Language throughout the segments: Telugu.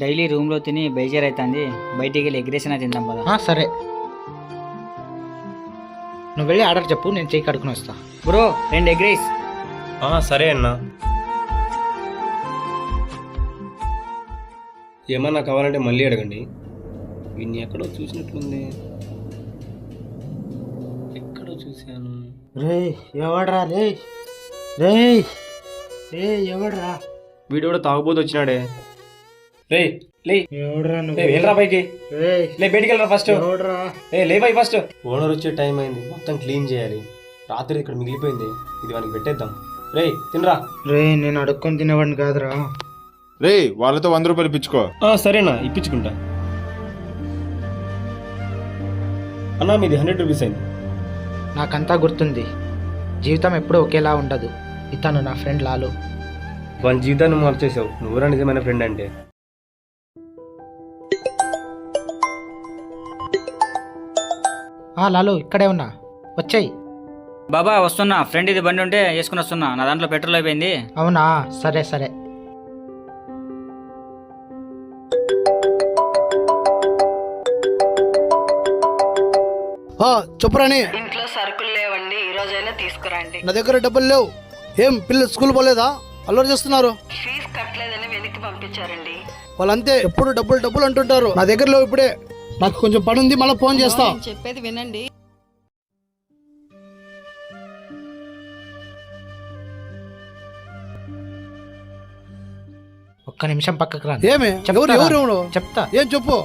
డైలీ రూమ్లో తిని బేజార్ అవుతుంది, బయటికి వెళ్ళి ఎగ్రేసిన తిందాం పదా. సరే, నువ్వు వెళ్ళి ఆర్డర్ చెప్పు, నేను చెయ్యి కడుక్కుని వస్తా. Bro 2 egg rice. సరే అన్నా. ఏమన్నా కావాలంటే మళ్ళీ అడగండి. వీడిని ఎక్కడో చూసినట్లుంది, ఎక్కడో చూశాను. రే ఎవడ్రా? రే రే రే ఎవడ్రా? వీడు కూడా తాగుబోతు వచ్చినాడే. రే లే, ఎవడ్రా నువ్వు? వెళ్ళరా పైకి, లే బయటికి వెళ్ళరా ఫస్ట్. ఎవడ్రా? లే పై ఫస్ట్. ఓనర్ వచ్చే టైం అయింది, మొత్తం క్లీన్ చేయాలి. రాత్రి ఇక్కడ మిగిలిపోయింది, ఇది వానికి పెట్టేద్దాం. రే తినరా. రే నేను అడుక్కొని తినేవాడిని కాదురా. రే వాళ్ళతో 100 రూపాయలు ఇప్పించుకో. సరేనా, ఇప్పించుకుంటా. అన్నా మీది 100 రూపీస్ అయింది. నాకంతా గుర్తుంది, జీవితం ఎప్పుడూ ఒకేలా ఉండదు. ఇతను నా ఫ్రెండ్ లాలు. వాళ్ళ జీవితాన్ని మార్చేసావు, నువ్వురా నిజమైన ఫ్రెండ్ అంటే. లాలు ఇక్కడే ఉన్నా, వచ్చాయి. బాబా వస్తున్నా, ఫ్రెండ్ ఇది బండి ఉంటే వేసుకుని వస్తున్నా, నా దాంట్లో పెట్రోల్ అయిపోయింది. అవునా, సరే సరే. చెప్పురాని. ఇంట్లో సరుకులు లేవండి, ఈ రోజైనా తీసుకురండి. నా దగ్గర డబ్బులు లేవు. ఏం పిల్లలు స్కూల్ పోలేదా? అల్లరి చేస్తున్నారు. ఫీజు కట్టలేదని వెనక్కి పంపించారండి. వాళ్ళంతే, ఎప్పుడు డబ్బులు డబ్బులు అంటుంటారు. నా దగ్గర లేవు ఇప్పుడే. నాకు కొంచెం పని ఉంది, మళ్ళీ ఫోన్ చేస్తా. నేను చెప్పేది వినండి. ఒక్క నిమిషం పక్కకు రా. ఏమే? ఎవరు ఎవరు ఎవరు? చెప్తా. ఏం చెప్పు.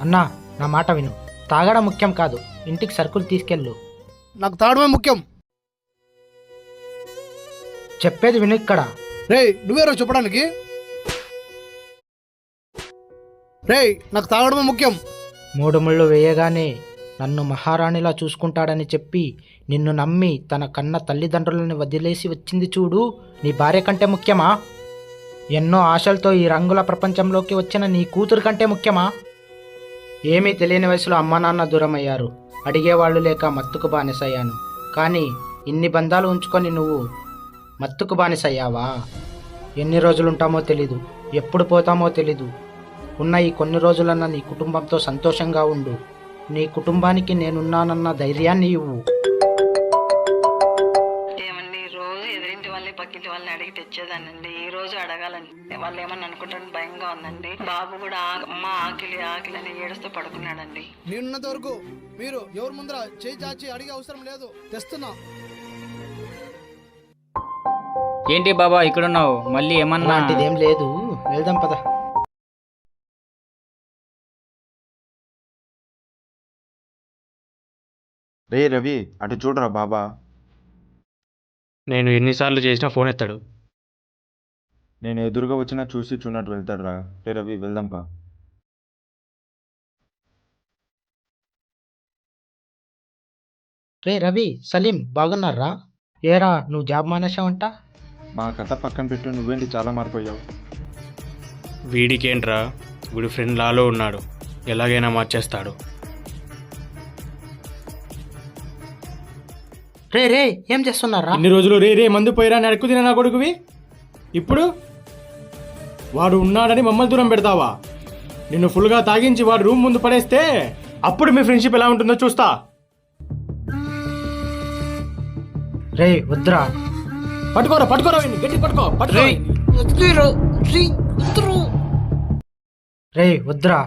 అన్నా నా మాట విను, తాగడం ముఖ్యం కాదు, ఇంటికి సరుకులు తీసుకెళ్ళు. నాకు తాగడమే ముఖ్యం. చెప్పేది విను. ఇక్కడ రేయ్ నువ్వేరో చెప్పడానికి. రేయ్ నాకు తాగడమే ముఖ్యం. 3 ముళ్ళు వేయగానే నన్ను మహారాణిలా చూసుకుంటాడని చెప్పి నిన్ను నమ్మి తన కన్న తల్లిదండ్రులను వదిలేసి వచ్చింది చూడు, నీ భార్య కంటే ముఖ్యమా? ఎన్నో ఆశలతో ఈ రంగుల ప్రపంచంలోకి వచ్చిన నీ కూతురు కంటే ముఖ్యమా? ఏమీ తెలియని వయసులో అమ్మా నాన్న దూరం అయ్యారు, అడిగేవాళ్ళు లేక మత్తుకు బానిసయ్యాను. కానీ ఇన్ని బంధాలు ఉంచుకొని నువ్వు మత్తుకు బానిసయ్యావా? ఎన్ని రోజులుంటామో తెలీదు, ఎప్పుడు పోతామో తెలీదు. ఉన్న ఈ కొన్ని రోజులన్నా నీ కుటుంబంతో సంతోషంగా ఉండు. నీ కుటుంబానికి నేనున్నానన్న ధైర్యాన్ని ఇవ్వు. ఏమండి, రోజు ఎదురింటి వాళ్ళని పక్కింటి వాళ్ళని అడిగి తెచ్చేదానండి, ఈ రోజు అడగాలని వాళ్ళు ఏమన్నా అనుకుంటారని భయంగా ఉందండి. బాబు కూడా అమ్మ ఆకిలి ఆకిలి అని ఏడుస్తూ పడుకున్నాడండి. నేనున్నంత వరకు మీరు ఎవరి ముందర చేయి చాచి అడిగే అవసరం లేదు. తెస్తున్నా. ఏంటి బాబా ఇక్కడున్నావు? మళ్ళీ ఏమన్నా? అలాంటిదేం లేదు, వెళ్దాం పద. రే రవి అటు చూడరా బాబా. నేను ఎన్నిసార్లు చేసినా ఫోన్ ఎత్తాడు. నేను ఎదురుగా వచ్చినా చూసి చూడనట్టు వెళ్తాడు రా. రే రవి వెళ్దాంపా. రే రవి, సలీం బాగున్నారా? ఏరా నువ్వు జాబ్ మానేశావంట? మా కథ పక్కన పెట్టు, నువ్వేంటి చాలా మారిపోయావు. వీడికేంట్రా, వీడి ఫ్రెండ్ లాలో ఉన్నాడు, ఎలాగైనా మార్చేస్తాడు. రే రే ఏం చేస్తున్నారా? ఇన్ని రోజులు రే రే మందు పోయిరా అని అడుగు తిన నా కొడుకువి, ఇప్పుడు వాడు ఉన్నాడని మమ్మల్ని దూరం పెడతావా? నిన్ను ఫుల్గా తాగించి వాడు రూమ్ ముందు పడేస్తే అప్పుడు మీ ఫ్రెండ్షిప్ ఎలా ఉంటుందో చూస్తా. రే వద్దురా. పట్టుకోరా పట్టుకోరా, గట్టి పట్టుకో పట్టుకో. రే వద్దురా.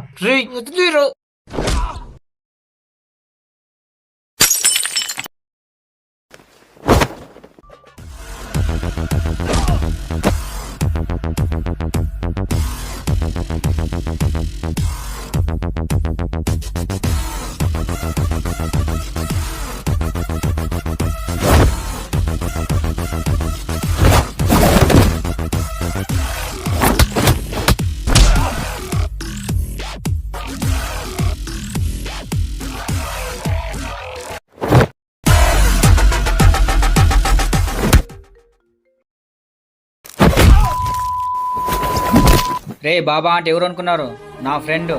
రే బాబా అంటే ఎవరు అనుకున్నారు? నా ఫ్రెండ్.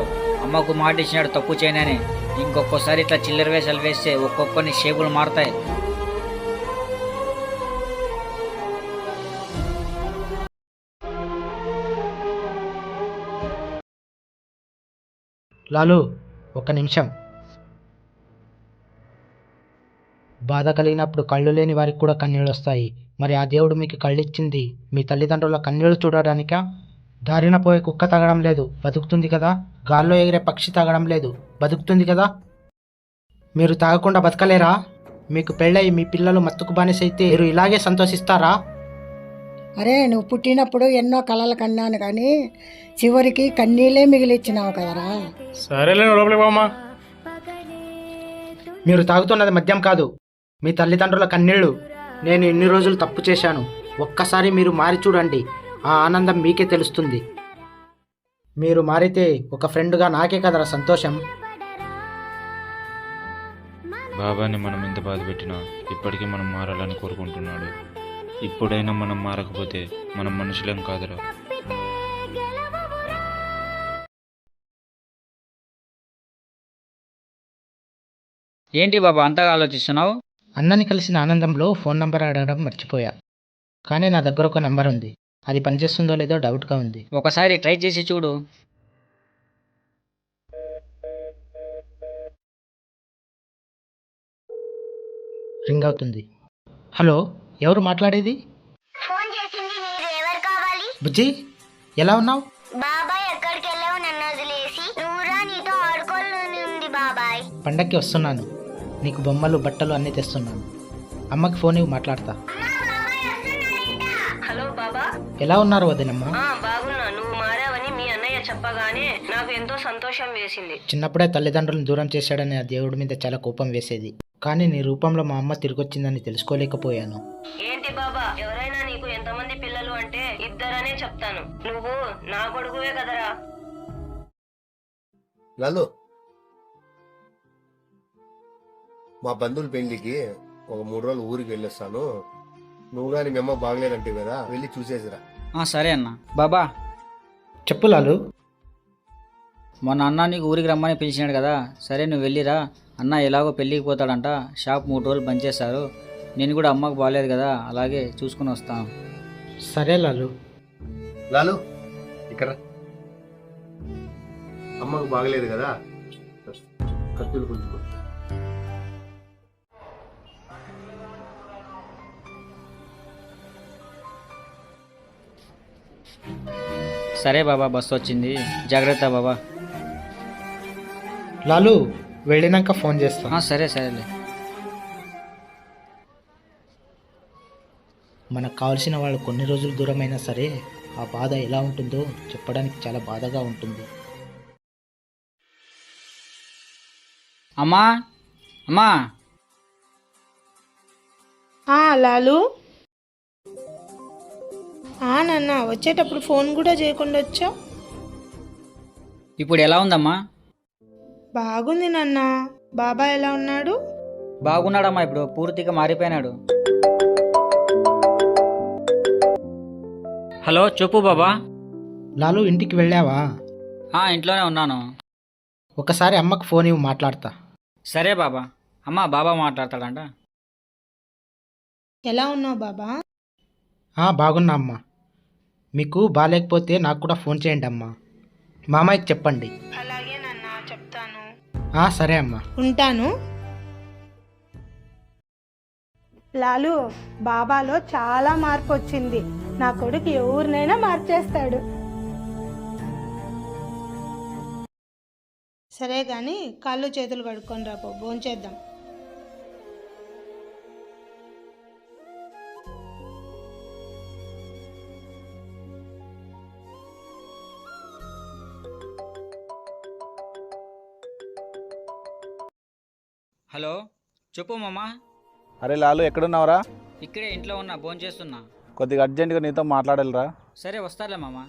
అమ్మకు మాట ఇచ్చినాడు తప్పు చేయనని. ఇంకొకసారి ఇట్లా చిల్లర వేషాలు వేస్తే ఒక్కొక్కరిని షేపులు మారుతాయి. లాలు ఒక నిమిషం. బాధ కలిగినప్పుడు కళ్ళు లేని వారికి కూడా కన్నీళ్ళు వస్తాయి. మరి ఆ దేవుడు మీకు కళ్ళిచ్చింది మీ తల్లిదండ్రుల కన్నీళ్ళు చూడడానికా? దారిన పోయే కుక్క తాగడం లేదు, బతుకుతుంది కదా. గాల్లో ఎగిరే పక్షి తాగడం లేదు, బతుకుతుంది కదా. మీరు తాగకుండా బతకలేరా? మీకు పెళ్ళై మీ పిల్లలు మత్తుకు బానిసైతే మీరు ఇలాగే సంతోషిస్తారా? అరే నువ్వు పుట్టినప్పుడు ఎన్నో కలలు కన్నాను కానీ చివరికి కన్నీళ్ళే మిగిలిచ్చినావు కదరా. సరేలే నువ్వు లోపలికి పోమ్మా. మీరు తాగుతున్నది మద్యం కాదు, మీ తల్లిదండ్రుల కన్నీళ్ళు. నేను ఇన్ని రోజులు తప్పు చేశాను. ఒక్కసారి మీరు మారి చూడండి, ఆ ఆనందం మీకే తెలుస్తుంది. మీరు మారితే ఒక ఫ్రెండ్గా నాకే కదరా సంతోషం. బాబాని మనం ఎంత బాధ పెట్టినా ఇప్పటికీ మనం మారాలని కోరుకుంటున్నాడు. ఇప్పుడైనా మనం మారకపోతే మనం మనుషులేం కాదురా. ఏంటి బాబా అంతగా ఆలోచిస్తున్నావు? అన్నని కలిసిన ఆనందంలో ఫోన్ నంబర్ అడగడం మర్చిపోయా. కానీ నా దగ్గర ఒక నంబర్ ఉంది, అది పనిచేస్తుందో లేదో డౌట్గా ఉంది. ఒకసారి ట్రై చేసి చూడు. రింగ్ అవుతుంది. హలో, ఎవరు మాట్లాడేది? ఫోన్ చేసింది మీరు, ఎవరు కావాలి? బుజ్జి, ఎలా ఉన్నావు? బాబాయ్ ఎక్కడికి వెళ్ళావు నన్ను వదిలేసి? నువ్వురా, నీతో ఆడుకోవాలని ఉంది బాబాయ్. పండక్కి వస్తున్నాను, నీకు బొమ్మలు బట్టలు అన్నీ తెస్తున్నాను. అమ్మకి ఫోన్ ఇవ్వు, మాట్లాడతా. హలో బాబా. ఎలా ఉన్నారు వదినమ్మ? బాగున్నా. నువ్వు మారావని మీ అన్నయ్య చెప్పగానే నాకు ఎంతో సంతోషం వేసింది. చిన్నప్పుడే తల్లిదండ్రులను దూరం చేశాడని ఆ దేవుడి మీద చాలా కోపం వేసేది. కానీ నీ రూపంలో మా అమ్మ తిరిగొచ్చిందని తెలుసుకోలేకపోయాను. ఏంటి బాబా, ఎవరైనా నీకు ఎంతమంది పిల్లలు అంటే ఇద్దరనే చెప్తాను. నువ్వు నా కొడుకువే కదరా. లాలు, మా బంధువుల పెళ్లికి ఒక 3 రోజులు ఊరికి వెళ్ళొస్తాను. నువ్వు కానీ మీ అమ్మ బాగలేదంటే కదా, వెళ్ళి చూసేసిరా. సరే అన్న. బాబా చెప్పు లాలు. మొన్న అన్న నీకు ఊరికి రమ్మని పిలిచినాడు కదా, సరే నువ్వు వెళ్ళిరా. అన్న ఎలాగో పెళ్ళికి పోతాడంట, షాప్ 3 రోజులు బంద్ చేశారు. నేను కూడా అమ్మకు బాగాలేదు కదా, అలాగే చూసుకుని వస్తాను. సరే లాలు. లాలు ఇక్కడ అమ్మకు బాగలేదు కదా, కత్తులు పుంజుకో. సరే బాబా, బస్సు వచ్చింది, జాగ్రత్త బాబా. లాలు, వెళ్ళినాక ఫోన్ చేస్తా. సరే సరేలే. మనకు కావలసిన వాళ్ళు కొన్ని రోజులు దూరమైనా సరే ఆ బాధ ఎలా ఉంటుందో చెప్పడానికి చాలా బాధగా ఉంటుంది. అమ్మా అమ్మా. లాలు, నాన్న వచ్చేటప్పుడు ఫోన్ కూడా చేయకుండా వచ్చావు. ఇప్పుడు ఎలా ఉందమ్మా? బాగుంది నాన్న. బాబా ఎలా ఉన్నాడు? బాగున్నాడమ్మా, ఇప్పుడు పూర్తిగా మారిపోయినాడు. హలో చెప్పు బాబా. లాలు, ఇంటికి వెళ్ళావా? ఇంట్లోనే ఉన్నాను. ఒకసారి అమ్మకు ఫోన్ ఇవ్వు, మాట్లాడతా. సరే బాబా. అమ్మా, బాబా మాట్లాడతాడంట. ఎలా ఉన్నావు బాబా? బాగున్నా అమ్మా. మీకు బాగాలేకపోతే నాకు కూడా ఫోన్ చేయండి అమ్మా. మామయ్యకి చెప్పండి. అలాగే నాన్న, చెప్తాను. సరే అమ్మా, ఉంటాను. లాలు, బాబాలో చాలా మార్పు వచ్చింది. నా కొడుకు ఎవరినైనా మార్చేస్తాడు. సరే గాని కాళ్ళు చేతులు కడుక్కొని రాపో, భోంచేద్దాం. హలో చెప్పు మామా. అరే లాలు, ఎక్కడున్నావురా? ఇక్కడే ఇంట్లో ఉన్నా, భోజనం చేస్తున్నా. కొద్దిగా అర్జెంటుగా నీతో మాట్లాడాలిరా. సరే వస్తారులే మామా.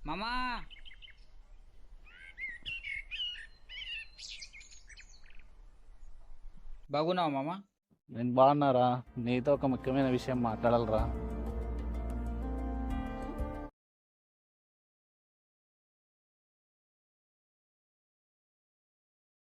మామా బాగున్నావా మామా? నేను బాగున్నారా. నీతో ఒక ముఖ్యమైన విషయం మాట్లాడాలిరా.